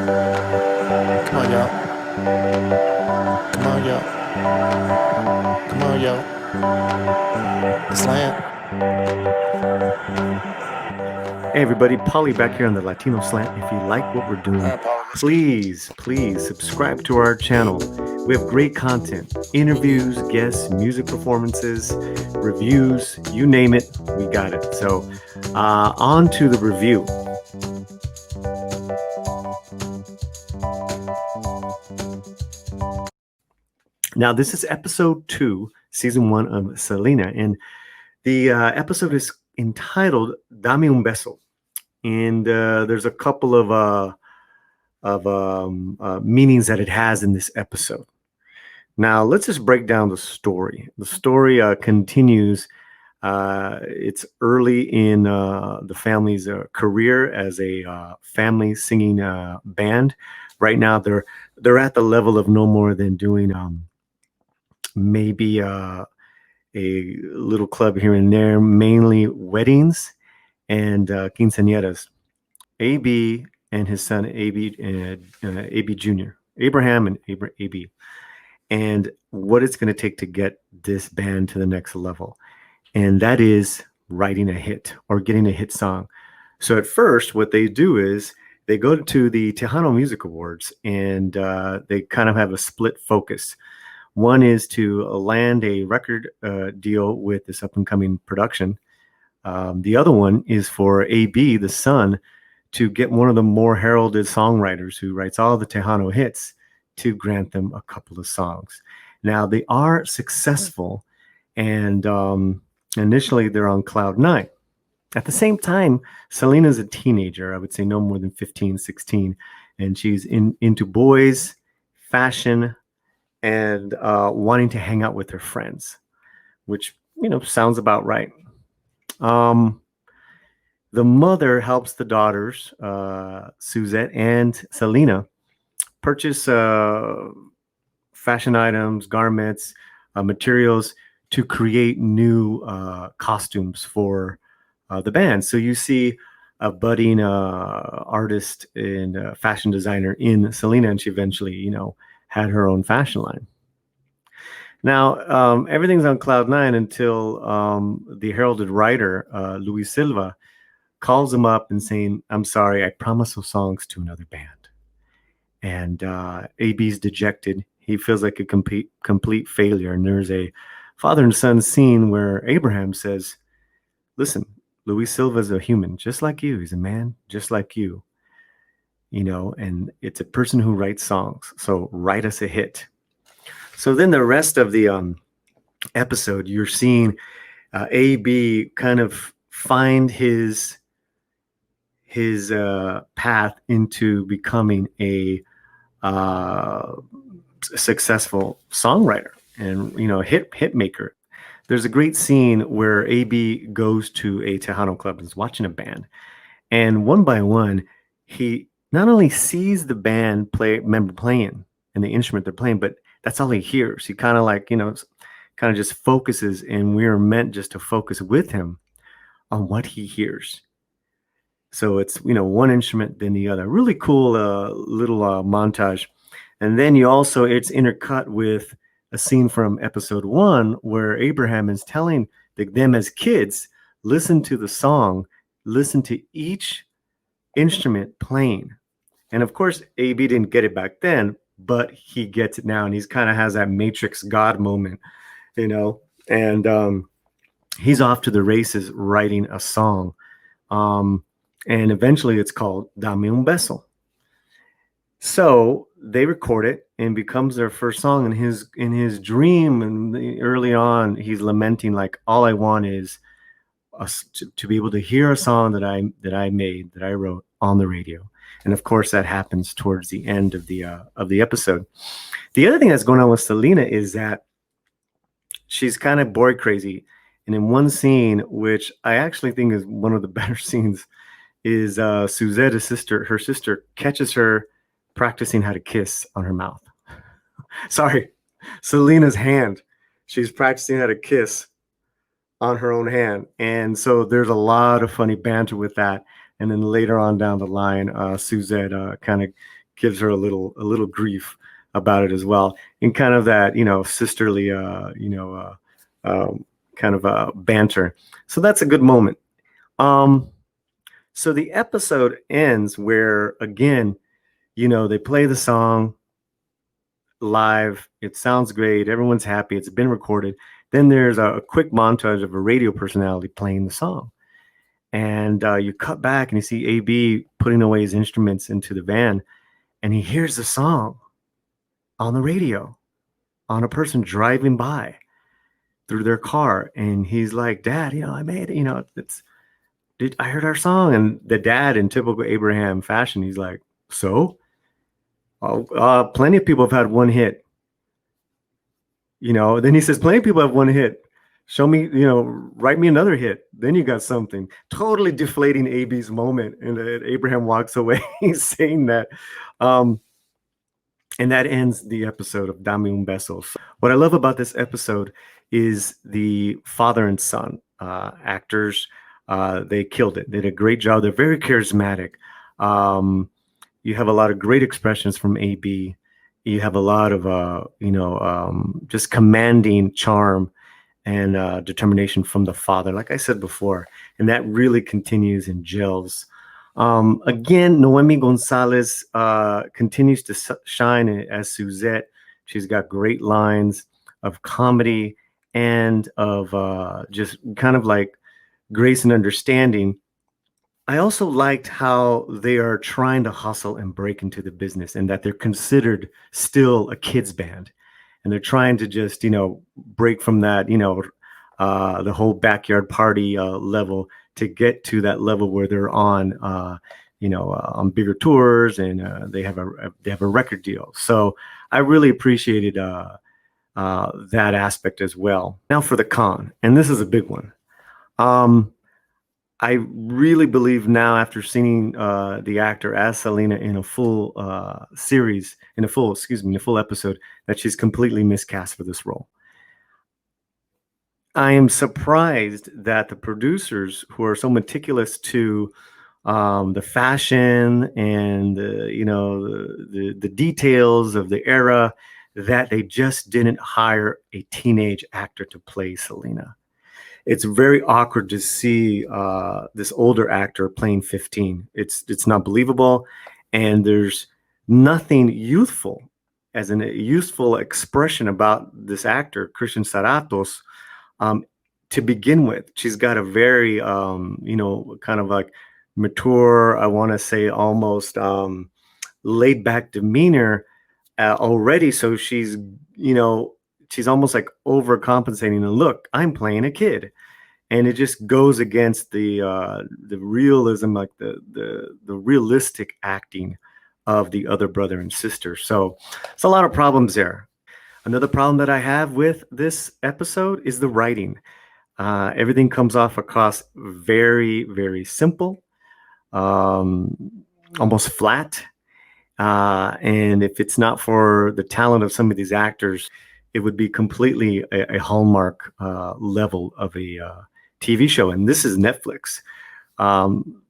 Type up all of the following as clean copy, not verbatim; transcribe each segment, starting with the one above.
Come on, y'all. Come on, y'all. Come on, y'all. Slant. Hey everybody, Polly back here on the Latino Slant. If you like what we're doing, I apologize. please subscribe to our channel. We have great content, interviews, guests, music performances, reviews, you name it, we got it. So, on to the review. Now, this is episode 2, season 1 of Selena, and the episode is entitled Dame un Beso. And there's a couple of meanings that it has in this episode. Now, let's just break down the story. The story continues. It's early in the family's career as a family singing band. Right now, they're at the level of no more than doing maybe a little club here and there, mainly weddings and quinceañeras. AB and his son AB Jr. Abraham and AB, and what it's going to take to get this band to the next level, and that is writing a hit or getting a hit song. So at first, what they do is they go to the Tejano Music Awards, and they kind of have a split focus. One is to land a record deal with this up and coming production. The other one is for AB, the son, to get one of the more heralded songwriters who writes all the Tejano hits to grant them a couple of songs. Now, they are successful, and initially they're on cloud nine. At the same time, Selena's a teenager, I would say no more than 15, 16, and she's into boys, fashion, and wanting to hang out with her friends, which, sounds about right. The mother helps the daughters, Suzette and Selena, purchase fashion items, garments, materials to create new costumes for the band. So you see a budding artist and fashion designer in Selena, and she eventually, had her own fashion line. Now, everything's on cloud nine until the heralded writer, Luis Silva, calls him up and saying, I'm sorry, I promised those songs to another band. And AB's dejected. He feels like a complete failure. And there's a father and son scene where Abraham says, listen, Luis Silva's a human, just like you. He's a man, just like you. And it's a person who writes songs. So write us a hit. So then the rest of the episode, you're seeing AB kind of find his path into becoming a successful songwriter and hit maker. There's a great scene where AB goes to a Tejano club and is watching a band, and one by one, he not only sees the band member playing and the instrument they're playing, but that's all he hears. He kind of just focuses, and we are meant just to focus with him on what he hears. So it's, one instrument, then the other. Really cool little montage. And then it's intercut with a scene from episode 1 where Abraham is telling them as kids, listen to the song, listen to each instrument playing. And of course, AB didn't get it back then, but he gets it now. And he's kind of has that Matrix God moment, and he's off to the races writing a song. And eventually it's called Dame un Beso. So they record it and becomes their first song. In his dream, and early on, he's lamenting like, all I want is to be able to hear a song that I made, that I wrote on the radio. And of course, that happens towards the end of the episode. The other thing that's going on with Selena is that she's kind of boy crazy. And in one scene, which I actually think is one of the better scenes, is Suzette, her sister, catches her practicing how to kiss on her mouth. Sorry, Selena's hand. She's practicing how to kiss on her own hand. And so there's a lot of funny banter with that. And then later on down the line, Suzette kind of gives her a little grief about it as well, in kind of that sisterly kind of banter. So that's a good moment. Um, so the episode ends where again, they play the song live. It sounds great. Everyone's happy. It's been recorded. Then there's a quick montage of a radio personality playing the song. And you cut back and you see AB putting away his instruments into the van, and he hears the song on the radio on a person driving by through their car. And he's like, Dad, I made it. I heard our song. And the dad, in typical Abraham fashion, he's like, so? Oh, plenty of people have had one hit. Then he says, plenty of people have one hit. Show me, write me another hit. Then you got something. Totally deflating AB's moment. And Abraham walks away saying that. And that ends the episode of Dame un Beso. What I love about this episode is the father and son actors. They killed it. They did a great job. They're very charismatic. You have a lot of great expressions from AB. You have a lot of, just commanding charm and determination from the father, like I said before. And that really continues and gels. Again, Noemi Gonzalez continues to shine as Suzette. She's got great lines of comedy and of just kind of like grace and understanding. I also liked how they are trying to hustle and break into the business, and that they're considered still a kids band, and they're trying to just break from that the whole backyard party level to get to that level where they're on bigger tours, and they have a record deal. So I really appreciated that aspect as well. Now for the con, and this is a big one. I really believe now, after seeing the actor as Selena in a full full episode, that she's completely miscast for this role. I am surprised that the producers, who are so meticulous to the fashion and the details of the era, that they just didn't hire a teenage actor to play Selena. It's very awkward to see this older actor playing 15. It's not believable, and there's nothing youthful, as in a youthful expression about this actor, Christian Saratos. To begin with, she's got a very kind of like mature, I want to say almost laid back demeanor already. So she's almost like overcompensating. And look, I'm playing a kid, and it just goes against the realism, like the realistic acting of the other brother and sister. So it's a lot of problems there. Another problem that I have with this episode is the writing. Everything comes off across very, very simple, almost flat. And if it's not for the talent of some of these actors, it would be completely a Hallmark level of a TV show. And this is Netflix.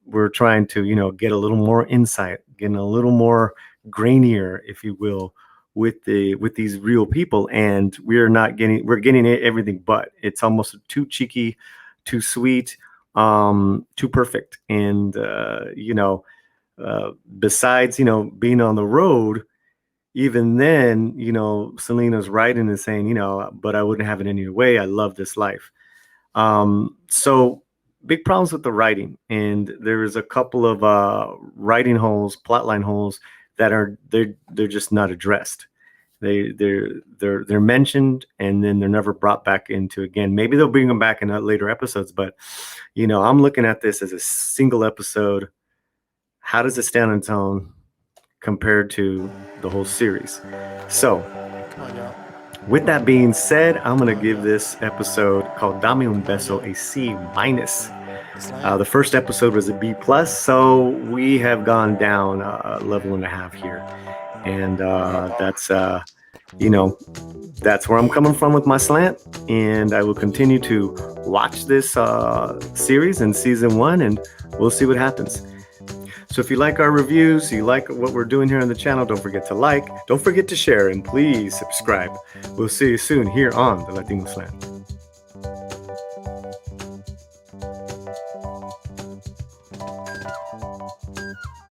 We're trying to, get a little more insight, getting a little more grainier, if you will, with these real people. And we're getting everything, but it's almost too cheeky, too sweet, too perfect. And, besides, being on the road, even then, Selena's writing and saying, but I wouldn't have it any way. I love this life. So big problems with the writing. And there's a couple of writing holes, plotline holes that they're just not addressed. They're mentioned, and then they're never brought back into again. Maybe they'll bring them back in later episodes, but I'm looking at this as a single episode. How does it stand on its own compared to the whole series? So, with that being said, I'm going to give this episode called Dame un Beso a C-. The first episode was a B+, so we have gone down a level and a half here. And that's where I'm coming from with my slant. And I will continue to watch this series in season 1, and we'll see what happens. So if you like our reviews, you like what we're doing here on the channel, don't forget to like, don't forget to share, and please subscribe. We'll see you soon here on the Latino Slant.